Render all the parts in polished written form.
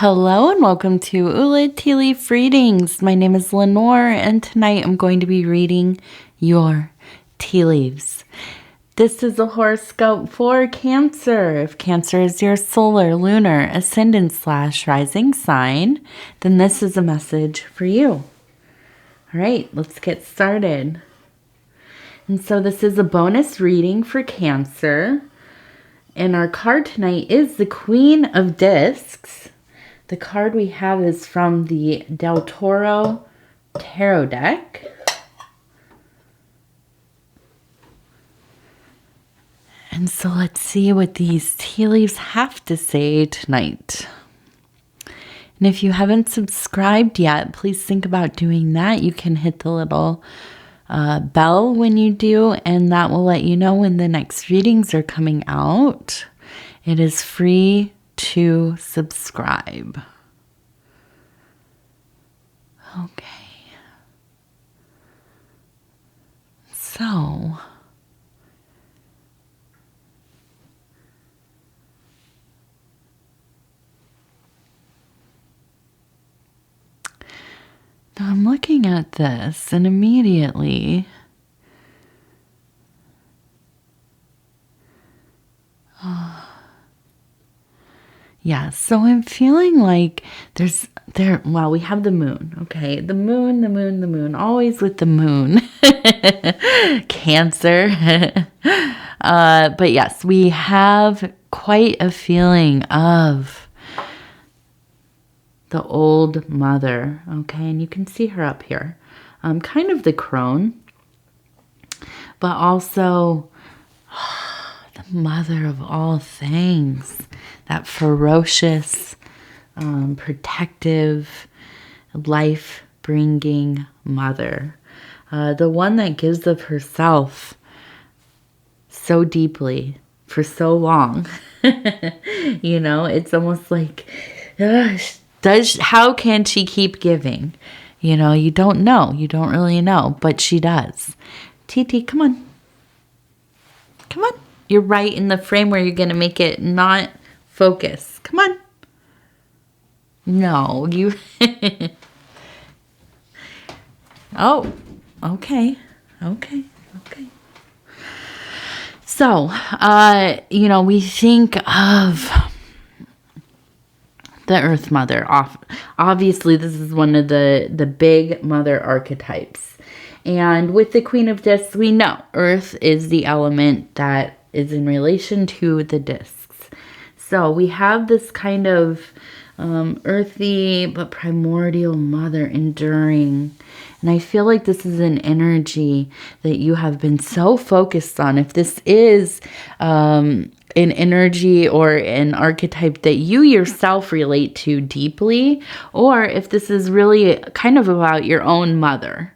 Hello and welcome to Ula Tea Leaf Readings. My name is Lenor and tonight I'm going to be reading your tea leaves. This is a horoscope for Cancer. If Cancer is your solar, lunar, ascendant/rising sign, then this is a message for you. All right, let's get started. And so this is a bonus reading for Cancer. And our card tonight is the Queen of Discs. The card we have is from the Del Toro Tarot deck. And so let's see what these tea leaves have to say tonight. And if you haven't subscribed yet, please think about doing that. You can hit the little bell when you do, and that will let you know when the next readings are coming out. It is free to subscribe. Okay. So, now I'm looking at this and immediately yeah, so I'm feeling like well, we have the moon, okay? The moon, always with the moon. Cancer. But yes, we have quite a feeling of the old mother, okay? And you can see her up here. Kind of the crone, but also the mother of all things. That ferocious, protective, life-bringing mother. The one that gives of herself so deeply for so long. You know, it's almost like, how can she keep giving? You know, you don't know. You don't really know, but she does. TT, come on. Come on. You're right in the frame where you're going to make it not focus. Come on. No, you. Oh, okay. Okay. So, you know, we think of the Earth Mother. Obviously, this is one of the big mother archetypes. And with the Queen of Discs, we know Earth is the element that is in relation to the discs. So we have this kind of earthy but primordial mother enduring. And I feel like this is an energy that you have been so focused on. If this is an energy or an archetype that you yourself relate to deeply, or if this is really kind of about your own mother,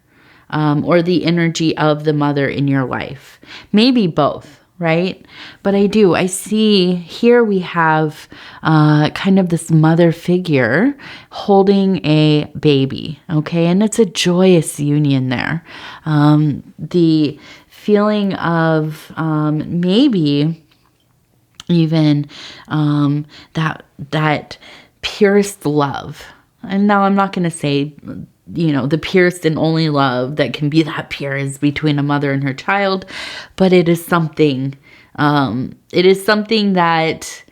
or the energy of the mother in your life. Maybe both. Right? But I see here we have kind of this mother figure holding a baby, okay? And it's a joyous union there. The feeling of maybe even that purest love. And now I'm not going to say, you know, the purest and only love that can be that pure is between a mother and her child, but it is something. It is something that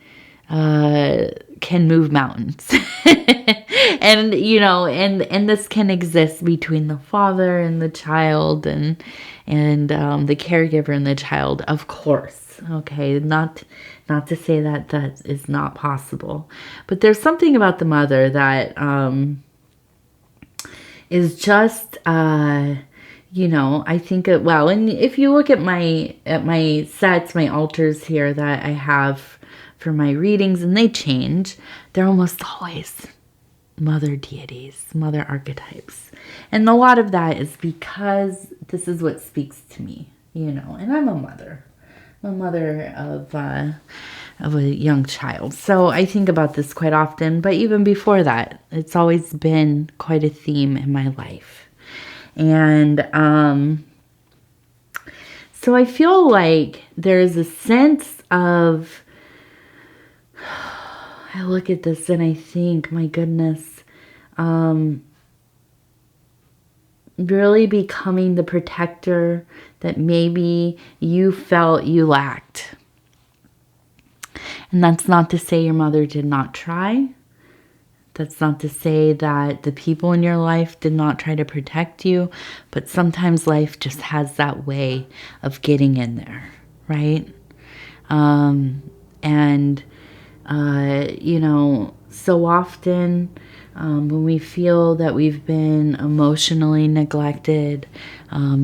can move mountains, and you know, and this can exist between the father and the child, and the caregiver and the child, of course. Okay, not to say that is not possible, but there's something about the mother that is just, you know, I think, well, and if you look at my sets, my altars here that I have for my readings, and they change, they're almost always mother deities, mother archetypes. And a lot of that is because this is what speaks to me, you know, and I'm a mother. I'm a mother of a young child. So I think about this quite often, but even before that, it's always been quite a theme in my life. And so I feel like there's a sense of I look at this and I think, my goodness, really becoming the protector that maybe you felt you lacked. And that's not to say your mother did not try. That's not to say that the people in your life did not try to protect you, but sometimes life just has that way of getting in there, right? So often when we feel that we've been emotionally neglected,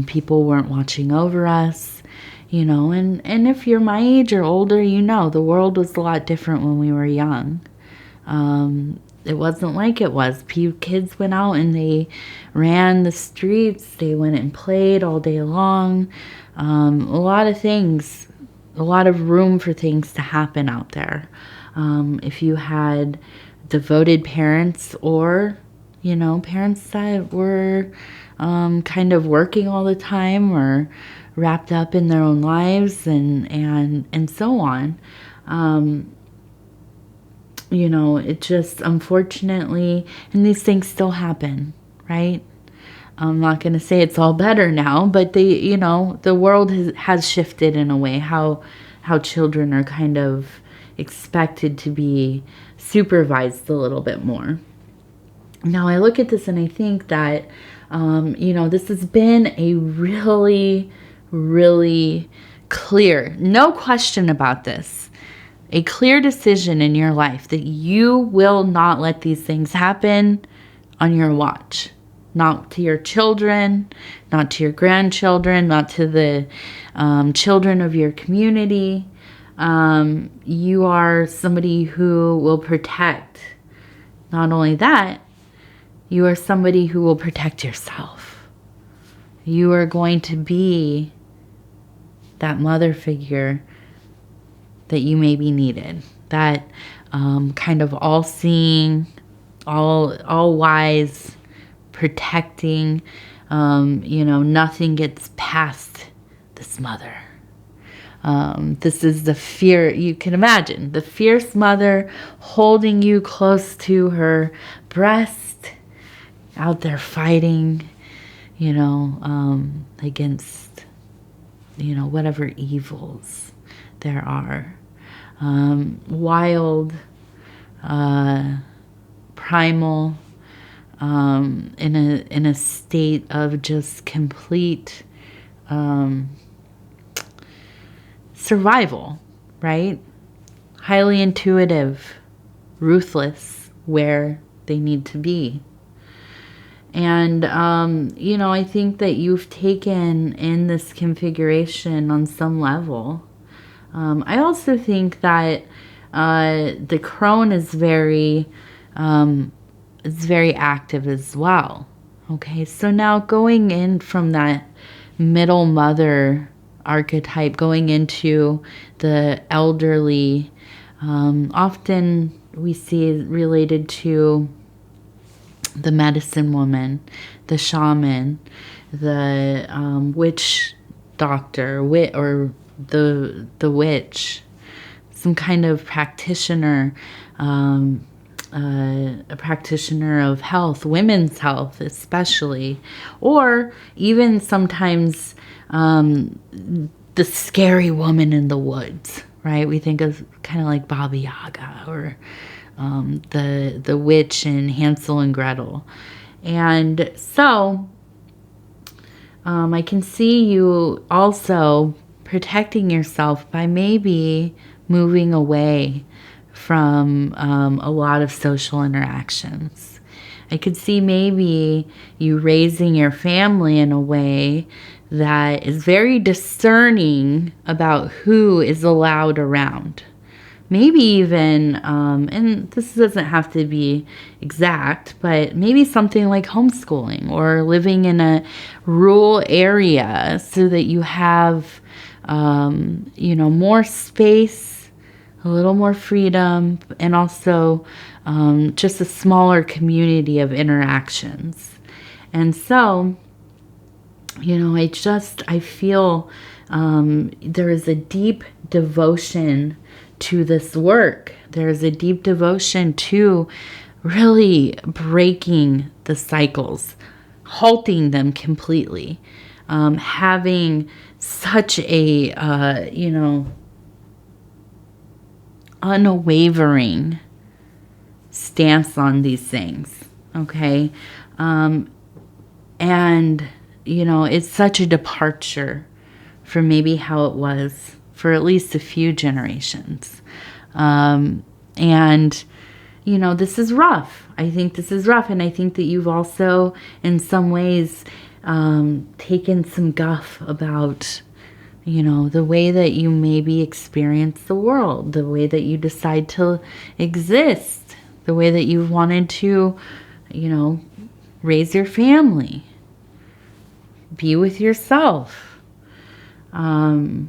people weren't watching over us, and if you're my age or older, the world was a lot different when we were young. It wasn't like it was. Kids went out and they ran the streets. They went and played all day long. A lot of things, a lot of room for things to happen out there. If you had devoted parents or, parents that were kind of working all the time or wrapped up in their own lives and so on. It just, unfortunately, and these things still happen, right? I'm not going to say it's all better now, but the world has shifted in a way how children are kind of expected to be supervised a little bit more. Now I look at this and I think that, this has been a really, really clear, no question about this, a clear decision in your life that you will not let these things happen on your watch. Not to your children, not to your grandchildren, not to the children of your community. You are somebody who will protect. Not only that, you are somebody who will protect yourself. You are going to be that mother figure that you maybe needed. That kind of all-seeing, all-wise, protecting, nothing gets past this mother. This is the fear, you can imagine, the fierce mother holding you close to her breast, out there fighting, against, whatever evils there are. Wild, primal, in a state of just complete survival, right? Highly intuitive, ruthless where they need to be. And, I think that you've taken in this configuration on some level. I also think that the crone is very active as well. Okay, so now going in from that middle mother archetype, going into the elderly, often we see it related to the medicine woman, the shaman, the witch doctor, or the witch, some kind of practitioner, a practitioner of health, women's health especially, or even sometimes the scary woman in the woods, right? We think of kind of like Baba Yaga or the witch in Hansel and Gretel. And so I can see you also protecting yourself by maybe moving away from a lot of social interactions. I could see maybe you raising your family in a way that is very discerning about who is allowed around. Maybe even, and this doesn't have to be exact, but maybe something like homeschooling or living in a rural area so that you have, more space, a little more freedom, and also just a smaller community of interactions. And so, I feel there is a deep devotion to this work There's a deep devotion to really breaking the cycles, halting them completely, having such a, unwavering stance on these things. Okay. And, it's such a departure from maybe how it was for at least a few generations. And, this is rough. I think this is rough. And I think that you've also, in some ways, taken some guff about, the way that you maybe experience the world, the way that you decide to exist, the way that you wanted to, raise your family, be with yourself. I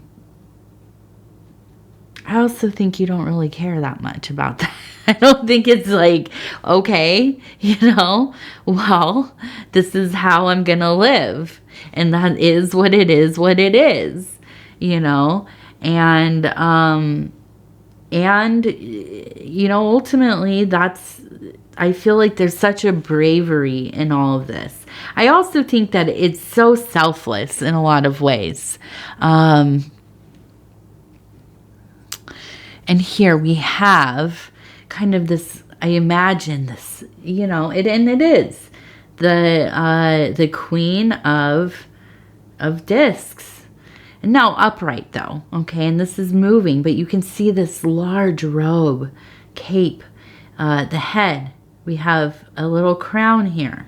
also think you don't really care that much about that. I don't think it's like, okay, well, this is how I'm going to live. And that is what it is, And, ultimately I feel like there's such a bravery in all of this. I also think that it's so selfless in a lot of ways. And here we have kind of this, I imagine this, it is the Queen of Discs. And now upright though, okay, and this is moving, but you can see this large robe, cape, the head. We have a little crown here,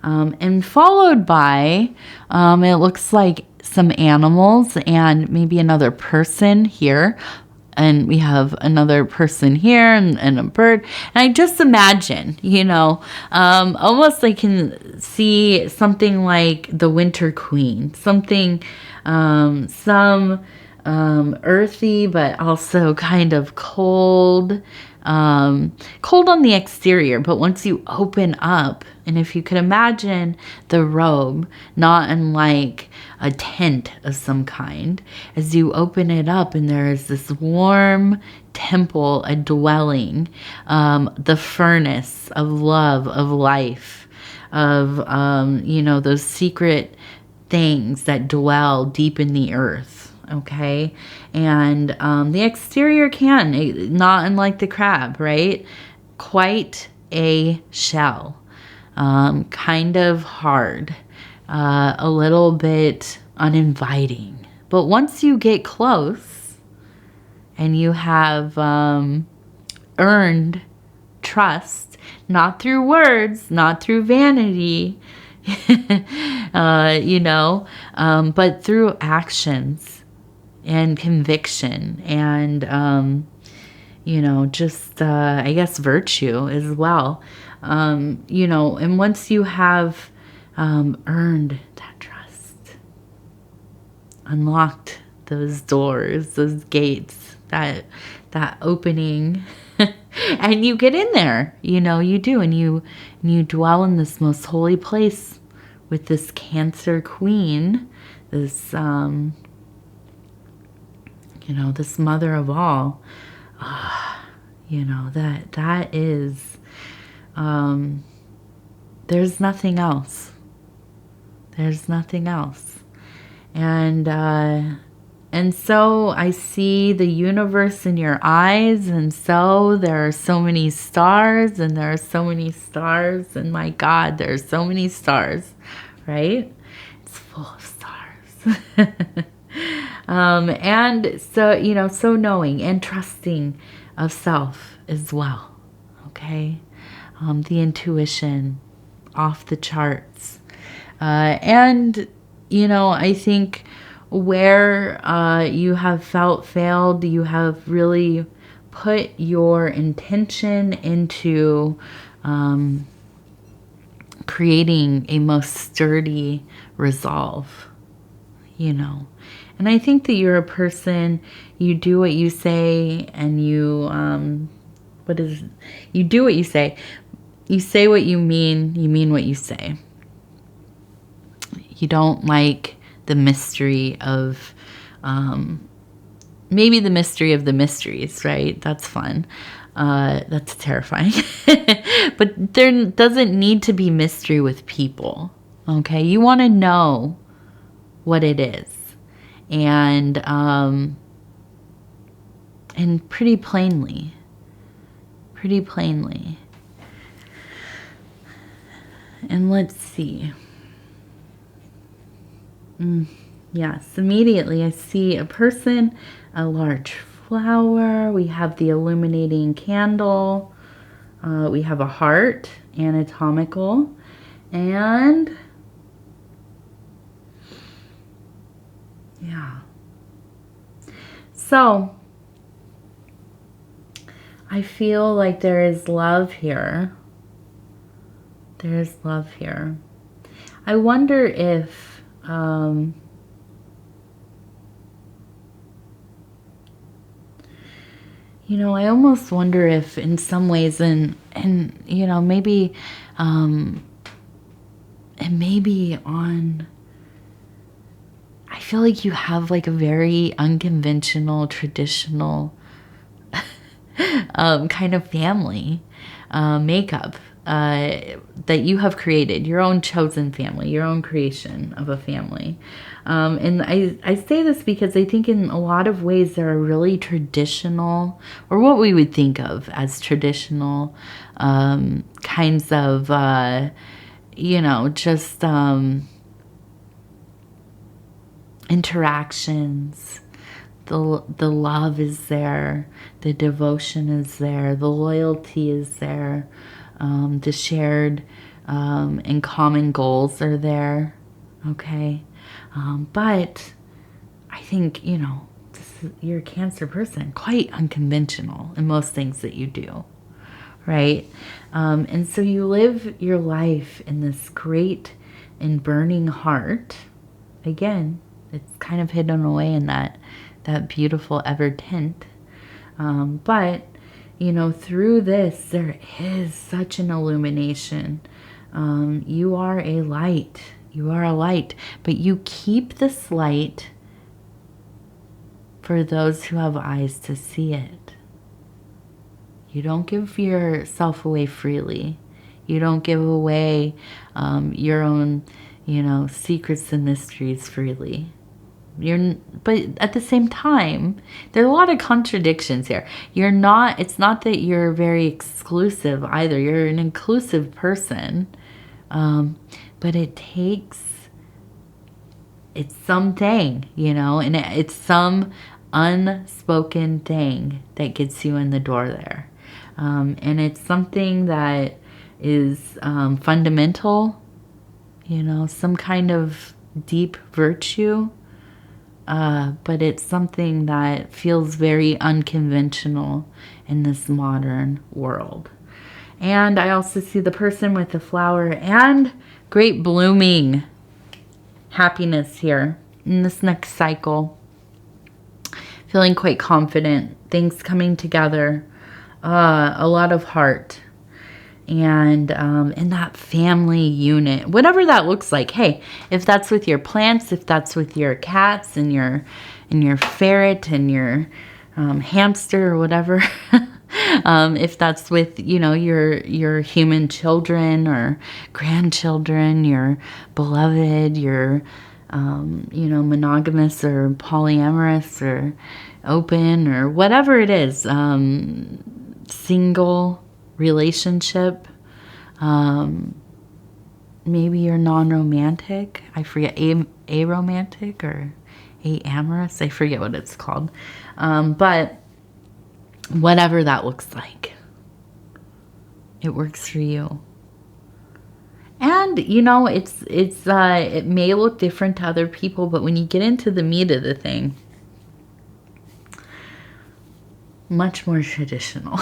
and followed by, it looks like some animals and maybe another person here. And we have another person here and a bird. And I just imagine, almost I can see something like the Winter Queen, something, some earthy, but also kind of cold, cold on the exterior. But once you open up, and if you could imagine the robe, not unlike a tent of some kind, as you open it up and there is this warm temple, a dwelling, the furnace of love, of life, of, those secret things that dwell deep in the earth. Okay. And, the exterior not unlike the crab, right? Quite a shell, kind of hard, a little bit uninviting. But once you get close and you have, earned trust, not through words, not through vanity, but through actions and conviction and, I guess virtue as well. And once you have, earned that trust, unlocked those doors, those gates, that opening, and you get in there, you do, and you dwell in this most holy place with this Cancer Queen, this, this mother of all. That is, there's nothing else. There's nothing else. And so I see the universe in your eyes, and so there are so many stars, and there are so many stars, and my God, there are so many stars, right? It's full of stars. And so, so knowing and trusting of self as well, okay? The intuition off the charts. And, I think where you have felt failed, you have really put your intention into creating a most sturdy resolve, And I think that you're a person, you do what you say, and you do what you say. You say what you mean what you say. You don't like the mystery of, maybe the mystery of the mysteries, right? That's fun. That's terrifying. But there doesn't need to be mystery with people. Okay, you want to know what it is, and pretty plainly. And let's see. Yes, immediately I see a person, a large flower. We have the illuminating candle. We have a heart, anatomical, and yeah. So I feel like there is love here. There is love here. I wonder if you know, I almost wonder if in some ways, and you know, maybe it may be on, I feel like you have like a very unconventional, traditional kind of family makeup that you have created, your own chosen family, your own creation of a family. And I say this because I think in a lot of ways there are really traditional, or what we would think of as traditional kinds of, you know, just interactions. The love is there, the devotion is there, the loyalty is there, the shared and common goals are there, okay? But I think, you know, you're a Cancer person, quite unconventional in most things that you do, right? And so you live your life in this great and burning heart. Again, it's kind of hidden away in that beautiful ever tint. But, you know, through this, there is such an illumination. You are a light. You are a light. But you keep this light for those who have eyes to see it. You don't give yourself away freely. You don't give away your own, you know, secrets and mysteries freely. But at the same time, there are a lot of contradictions here. It's not that you're very exclusive either. You're an inclusive person. But it's something, you know, and it's some unspoken thing that gets you in the door there. And it's something that is fundamental, you know, some kind of deep virtue. But it's something that feels very unconventional in this modern world. And I also see the person with the flower and great blooming happiness here in this next cycle. Feeling quite confident, things coming together, a lot of heart. And in that family unit, whatever that looks like. Hey, if that's with your plants, if that's with your cats and your ferret and your hamster or whatever, if that's with, you know, your human children or grandchildren, your beloved, your you know, monogamous or polyamorous or open or whatever it is, single relationship, maybe you're non-romantic, I forget, aromantic or amorous, I forget what it's called, but whatever that looks like, it works for you. And you know, it may look different to other people, but when you get into the meat of the thing, much more traditional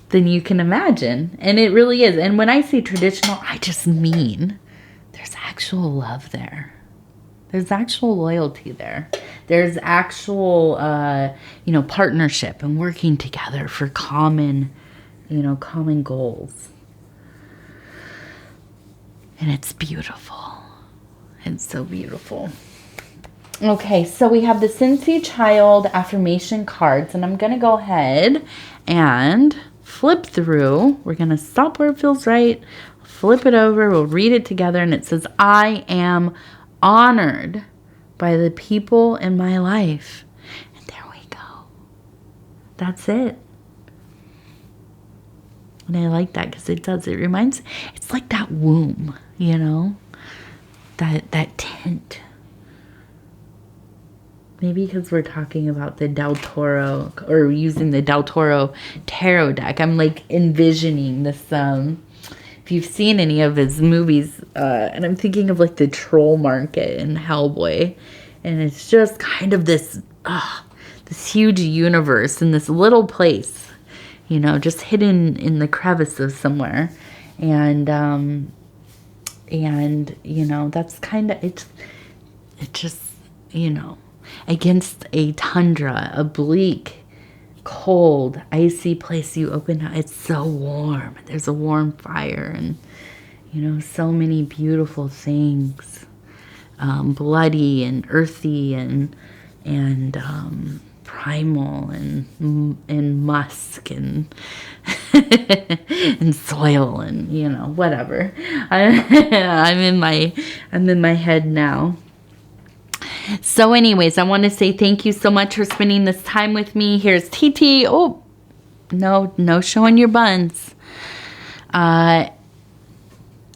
than you can imagine. And it really is. And when I say traditional, I just mean there's actual love there. There's actual loyalty there. There's actual, you know, partnership and working together for common, you know, common goals. And it's beautiful. It's so beautiful. Okay, so we have the Cincy Child affirmation cards, and I'm going to go ahead and flip through. We're going to stop where it feels right, flip it over, we'll read it together, and it says, I am honored by the people in my life. And there we go. That's it. And I like that because it reminds, it's like that womb, you know, that tent. Maybe because we're talking about the Del Toro, or using the Del Toro tarot deck. I'm like envisioning this, if you've seen any of his movies, and I'm thinking of like the Troll Market and Hellboy. And it's just kind of this huge universe in this little place, you know, just hidden in the crevice of somewhere. And you know, that's kind of, it just, you know, against a tundra, a bleak, cold, icy place you open up, it's so warm. There's a warm fire and, you know, so many beautiful things, bloody and earthy and primal and musk and and soil and, you know, whatever. I'm in my head now. So anyways, I want to say thank you so much for spending this time with me. Here's TT. Oh, no showing your buns. I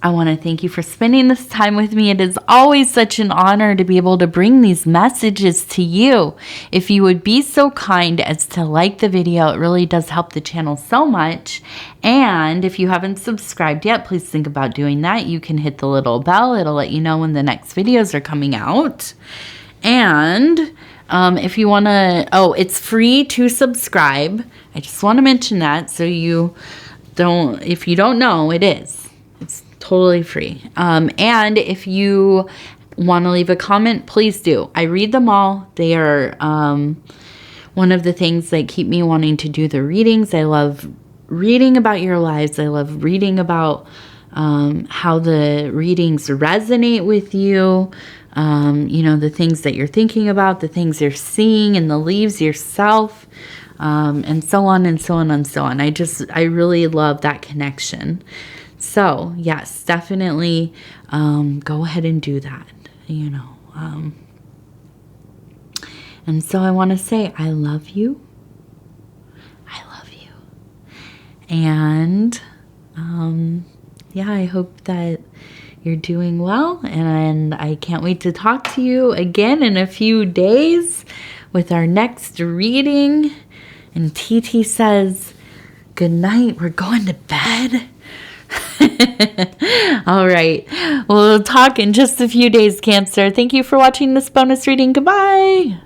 want to thank you for spending this time with me. It is always such an honor to be able to bring these messages to you. If you would be so kind as to like the video, it really does help the channel so much. And if you haven't subscribed yet, please think about doing that. You can hit the little bell. It'll let you know when the next videos are coming out. And if you want to, it's free to subscribe. I just want to mention that so you don't, if you don't know, it is. It's totally free. And if you want to leave a comment, please do. I read them all. They are one of the things that keep me wanting to do the readings. I love reading about your lives. I love reading about how the readings resonate with you. You know, the things that you're thinking about, the things you're seeing in the leaves yourself, and so on and so on and so on. I really love that connection. So yes, definitely go ahead and do that, you know. And so I want to say I love you. I love you. And yeah, I hope that you're doing well. And I can't wait to talk to you again in a few days with our next reading. And TT says, good night. We're going to bed. All right. We'll talk in just a few days, Cancer. Thank you for watching this bonus reading. Goodbye.